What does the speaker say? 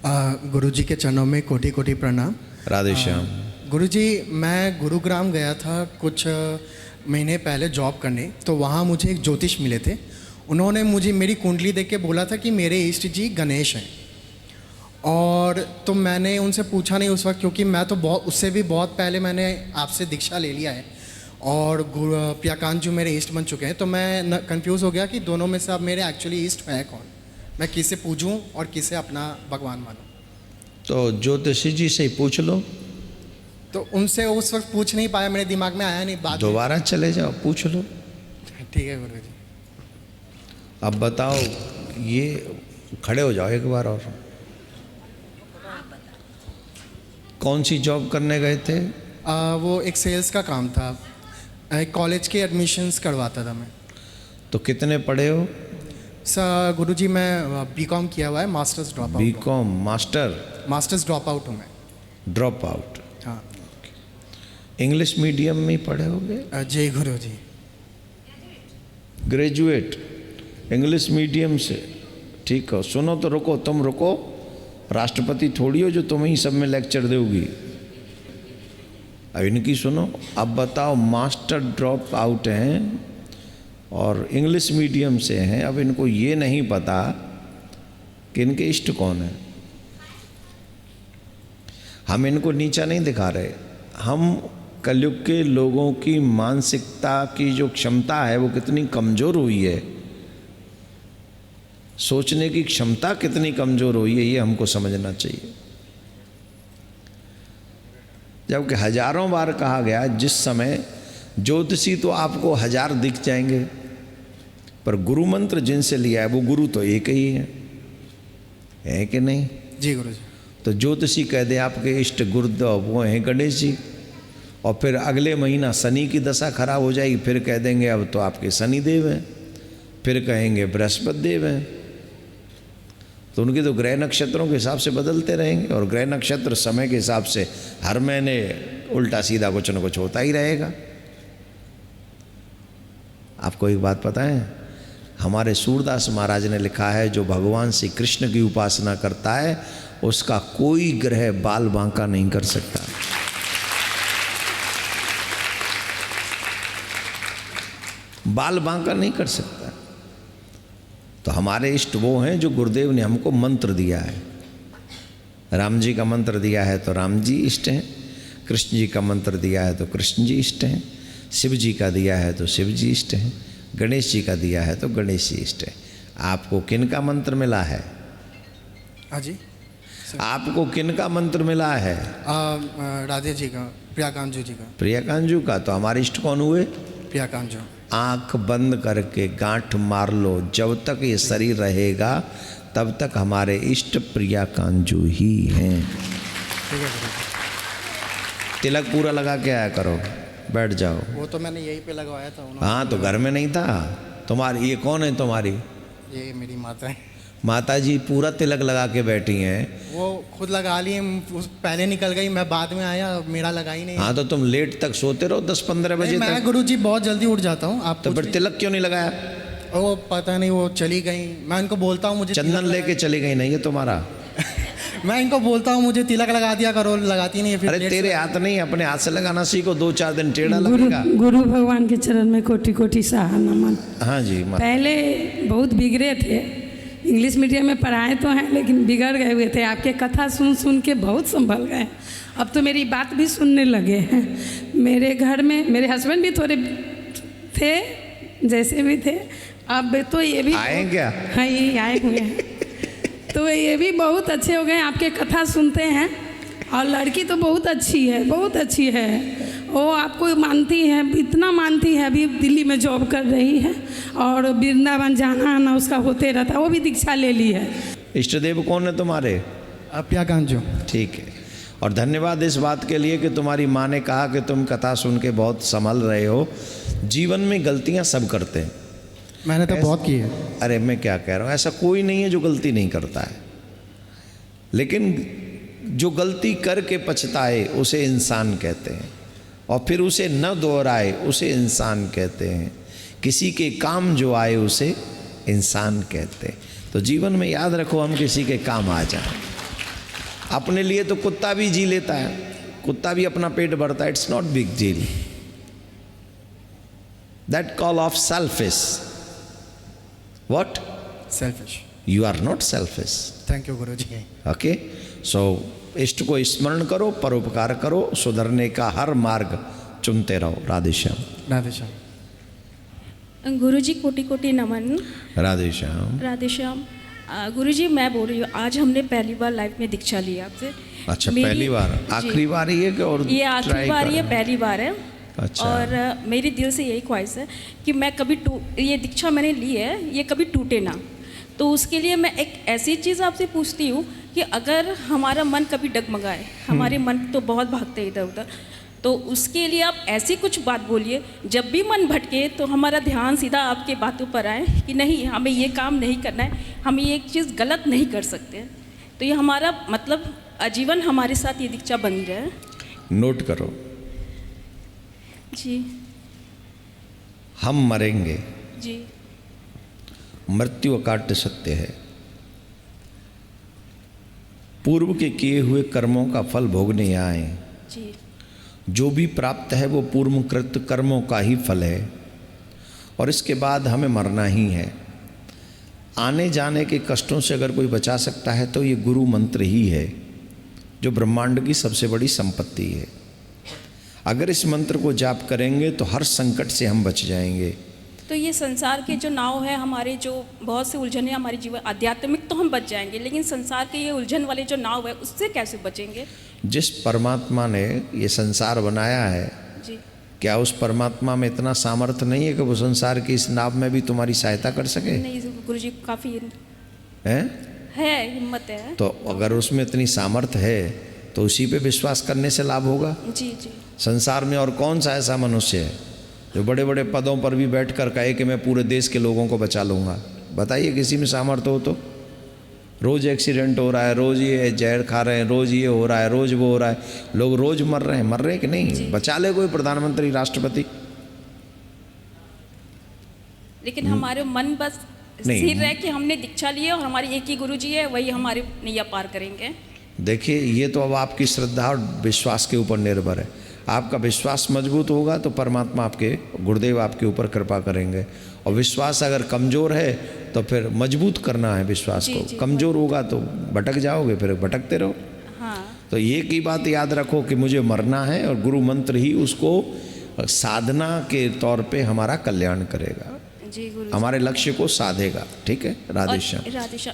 गुरुजी के चरणों में कोटि कोटि प्रणाम। राधे श्याम। गुरुजी, मैं गुरुग्राम गया था कुछ महीने पहले जॉब करने, तो वहाँ मुझे एक ज्योतिष मिले थे। उन्होंने मुझे मेरी कुंडली देख के बोला था कि मेरे इष्ट जी गणेश हैं। और तो मैंने उनसे पूछा नहीं उस वक्त, क्योंकि मैं तो बहुत उससे भी बहुत पहले मैंने आपसे दीक्षा ले लिया है और प्रियाकांत जी मेरे इष्ट बन चुके हैं। तो मैं कंफ्यूज हो गया कि दोनों में से अब मेरे एक्चुअली इष्ट है कौन, मैं किसे पूजूं और किसे अपना भगवान मानूं। तो ज्योतिषी जी से ही पूछ लो। तो उनसे उस वक्त पूछ नहीं पाया, मेरे दिमाग में आया नहीं। बात दोबारा चले जाओ, पूछ लो। ठीक है गुरु जी। अब बताओ, ये खड़े हो जाओ एक बार और। कौन सी जॉब करने गए थे? वो एक सेल्स का काम था, एक कॉलेज के एडमिशन्स करवाता था मैं। तो कितने पढ़े हो? सर गुरुजी, मैं बीकॉम किया हुआ है, masters drop out. BCom master? Masters drop out हूँ मैं। Drop out? हाँ। इंग्लिश मीडियम में पढ़े होगे? जी गुरुजी। ग्रेजुएट इंग्लिश मीडियम से, ठीक हो। सुनो तो रुको, तुम रुको, राष्ट्रपति थोड़ी हो जो तुम ही सब में लेक्चर दोगी। अब इनकी सुनो। अब बताओ, मास्टर ड्रॉप आउट हैं और इंग्लिश मीडियम से हैं। अब इनको ये नहीं पता कि इनके इष्ट कौन है। हम इनको नीचा नहीं दिखा रहे, हम कलयुग के लोगों की मानसिकता की जो क्षमता है वो कितनी कमज़ोर हुई है, सोचने की क्षमता कितनी कमज़ोर हुई है, ये हमको समझना चाहिए। जबकि हजारों बार कहा गया, जिस समय ज्योतिषी तो आपको हजार दिख जाएंगे, पर गुरु मंत्र जिनसे लिया है वो गुरु तो एक ही है कि नहीं? जी गुरु जी। तो ज्योतिषी कह दे आपके इष्ट गुरुदेव वो हैं गणेश जी, और फिर अगले महीना शनि की दशा खराब हो जाएगी, फिर कह देंगे अब तो आपके शनि देव हैं, फिर कहेंगे बृहस्पति देव हैं। तो उनके तो ग्रह नक्षत्रों के हिसाब से बदलते रहेंगे, और ग्रह नक्षत्र समय के हिसाब से हर महीने उल्टा सीधा कुछ न कुछ होता ही रहेगा। आपको एक बात पता है, हमारे सूरदास महाराज ने लिखा है, जो भगवान श्री कृष्ण की उपासना करता है उसका कोई ग्रह बाल बांका नहीं कर सकता। बाल बांका नहीं कर सकता। तो हमारे इष्ट वो हैं जो गुरुदेव ने हमको मंत्र दिया है। राम जी का मंत्र दिया है तो राम जी इष्ट हैं, कृष्ण जी का मंत्र दिया है तो कृष्ण जी इष्ट हैं, शिव जी का दिया है तो शिव जी इष्ट हैं, गणेश जी का दिया है तो गणेश जी इष्ट है। आपको किन का मंत्र मिला है? हाँ जी। आपको किन का मंत्र मिला है? राधे जी का, प्रियाकांत जी का। प्रियाकांत जी का। तो हमारे इष्ट कौन हुए? प्रियाकांत जी। आँख बंद करके गांठ मार लो, जब तक ये शरीर रहेगा तब तक हमारे इष्ट प्रियाकांत जी ही हैं। तिलक पूरा लगा के आया करो, बैठ जाओ। वो तो मैंने यहीं पे लगवाया था। हाँ, तो घर में नहीं था। तुम्हारी ये कौन है? तुम्हारी ये मेरी माता है। माता जी पूरा तिलक लगा के बैठी हैं। वो खुद लगा लिए, पहले निकल गई, मैं बाद में आया, मेरा लगा ही नहीं। हाँ, तो तुम लेट तक सोते रहो 10-15 बजे तक। मैं गुरुजी बहुत जल्दी उठ जाता हूँ। आप तो फिर तिलक क्यों नहीं लगाया? वो पता नहीं, वो चली गई। मैं इनको बोलता हूँ मुझे चंदन लेके चली गई नहीं है तुम्हारा? मैं इनको बोलता हूँ मुझे तिलक लगा दिया करो, लगाती नहीं है। फिर अरे तेरे हाथ नहीं, अपने हाथ से लगाना सीखो, 2-4 दिन टेढ़ा लगेगा। गुरु भगवान के चरण में कोटि कोटि सहा नमन। हाँ जी। पहले बहुत बिगड़े थे, इंग्लिश मीडियम में पढ़ाए तो हैं लेकिन बिगड़ गए हुए थे। आपके कथा सुन सुन के बहुत संभल गए। अब तो मेरी बात भी सुनने लगे हैं। मेरे घर में मेरे हस्बैंड भी थोड़े थे, जैसे भी थे। अब तो ये भी आए क्या? हाँ, ये आए हुए हैं। तो ये भी बहुत अच्छे हो गए, आपके कथा सुनते हैं। और लड़की तो बहुत अच्छी है, बहुत अच्छी है। वो आपको मानती है, इतना मानती है। अभी दिल्ली में जॉब कर रही है और वृंदावन जाना आना उसका होते रहता है। वो भी दीक्षा ले ली है। इष्ट देव कौन है तुम्हारे? प्रियाकांत जी। ठीक है। और धन्यवाद इस बात के लिए कि तुम्हारी माँ ने कहा कि तुम कथा सुन के बहुत संभल रहे हो। जीवन में गलतियाँ सब करते हैं। मैंने तो बहुत की है। अरे मैं क्या कह रहा हूँ, ऐसा कोई नहीं है जो गलती नहीं करता है, लेकिन जो गलती करके पछताए उसे इंसान कहते हैं, और फिर उसे न दोहराए उसे इंसान कहते हैं। किसी के काम जो आए उसे इंसान कहते हैं। तो जीवन में याद रखो, हम किसी के काम आ जाएं। अपने लिए तो कुत्ता भी जी लेता है, कुत्ता भी अपना पेट भरता है, it's not big deal. That call of selfish. What? Selfish. You are not selfish. Thank you गुरु जी। ओके, सो इष्ट को स्मरण करो, परोपकार करो, सुधरने का हर मार्ग चुनते रहो। राधे श्याम। राधे श्याम। गुरुजी कोटि कोटि नमन। राधे श्याम। राधे श्याम। गुरुजी मैं बोल रही हूँ, आज हमने पहली बार लाइफ में दीक्षा ली आपसे। अच्छा, मेरी- पहली बार? जी। आखिरी बार ही है कि और ये आखिरी try बार, कर ये रहे हैं? पहली बार है। अच्छा। और मेरी दिल से यही ख्वाहिश है कि मैं कभी ये दीक्षा मैंने ली है, ये कभी टूटे ना। तो उसके लिए मैं एक ऐसी चीज़ आपसे पूछती हूँ कि अगर हमारा मन कभी डगमगाए, हमारे मन तो बहुत भागते हैं इधर उधर, तो उसके लिए आप ऐसी कुछ बात बोलिए जब भी मन भटके तो हमारा ध्यान सीधा आपके बातों पर आए कि नहीं, हमें ये काम नहीं करना है, हम ये एक चीज़ गलत नहीं कर सकते। तो ये हमारा मतलब आजीवन हमारे साथ ये दीक्षा बन जाए। नोट करो, जी हम मरेंगे, जी मृत्यु अकाट्य सत्य है। पूर्व के किए हुए कर्मों का फल भोगने यहाँ आए। जी जो भी प्राप्त है वो पूर्वकृत कर्मों का ही फल है, और इसके बाद हमें मरना ही है। आने जाने के कष्टों से अगर कोई बचा सकता है तो ये गुरु मंत्र ही है, जो ब्रह्मांड की सबसे बड़ी संपत्ति है। अगर इस मंत्र को जाप करेंगे तो हर संकट से हम बच जाएंगे। तो ये संसार के जो नाव है, हमारे जो बहुत से उलझने हमारे जीवन, आध्यात्मिक तो हम बच जाएंगे, लेकिन संसार के ये उलझन वाले जो नाव है उससे कैसे बचेंगे? जिस परमात्मा ने ये संसार बनाया है, जी क्या उस परमात्मा में इतना सामर्थ्य नहीं है कि वो संसार की इस नाव में भी तुम्हारी सहायता कर सके? नहीं गुरुजी, काफ़ी हैं? हिम्मत है। तो अगर उसमें इतनी सामर्थ्य है तो उसी पे विश्वास करने से लाभ होगा। जी जी संसार में और कौन सा ऐसा मनुष्य है जो बड़े बड़े पदों पर भी बैठकर कहे कि मैं पूरे देश के लोगों को बचा लूँगा? बताइए, किसी में सामर्थ्य हो तो? रोज़ एक्सीडेंट हो रहा है, रोज़ ये जहर खा रहे हैं, रोज़ ये हो रहा है, रोज़ वो हो रहा है, लोग रोज़ मर रहे हैं कि नहीं? बचा ले कोई प्रधानमंत्री, राष्ट्रपति? लेकिन हमारे मन बस नहीं। स्थिर है कि हमने दीक्षा ली है और हमारी एक ही गुरुजी है, वही हमारे नैया पार करेंगे। देखिए, ये तो अब आपकी श्रद्धा और विश्वास के ऊपर निर्भर है। आपका विश्वास मजबूत होगा तो परमात्मा आपके, गुरुदेव आपके ऊपर कृपा करेंगे। और विश्वास अगर कमज़ोर है तो फिर मजबूत करना है विश्वास जी, को। जी, कमज़ोर होगा तो भटक जाओगे, फिर भटकते रहो। हाँ तो ये की बात याद रखो कि मुझे मरना है, और गुरु मंत्र ही उसको साधना के तौर पे हमारा कल्याण करेगा, जी गुरु। हमारे लक्ष्य को साधेगा। ठीक है? राधे श्याम। राधे श्याम।